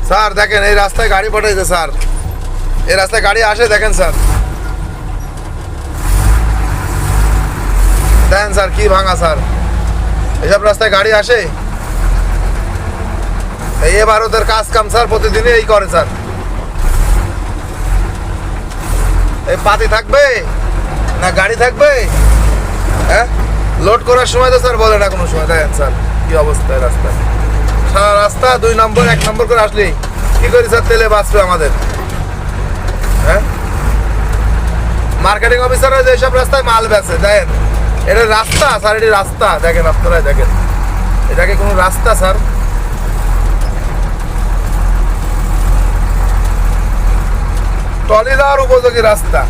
Sir দেখেন এই রাস্তায় গাড়ি পাঠাইছে স্যার, এই রাস্তায় গাড়ি আসে দেখেন স্যার, দেখেন স্যার কি ভাঙা স্যার, এইসব রাস্তায় গাড়ি আসে। এই ভারতের কাজ কাম স্যার প্রতিদিনই এই করে স্যার। এই পাতি থাকবে না গাড়ি থাকবে? হ্যাঁ, লোড করার সময় তো স্যার বলে না কোনো সময়। দেখেন স্যার কি অবস্থায় রাস্তা, সারা রাস্তা 2 নম্বর 1 নম্বর করে আসলেই কি করি স্যার, তেলে বাঁচবে আমাদের। হ্যাঁ, মার্কেটিং অফিসাররা যেসব রাস্তায় মাল বেচে দেখেন, এটা রাস্তা স্যার, এটি রাস্তা দেখেন আপনারা, দেখেন এটাকে কোনো রাস্তা স্যার? ট্রলি যাওয়ার উপযোগী রাস্তা।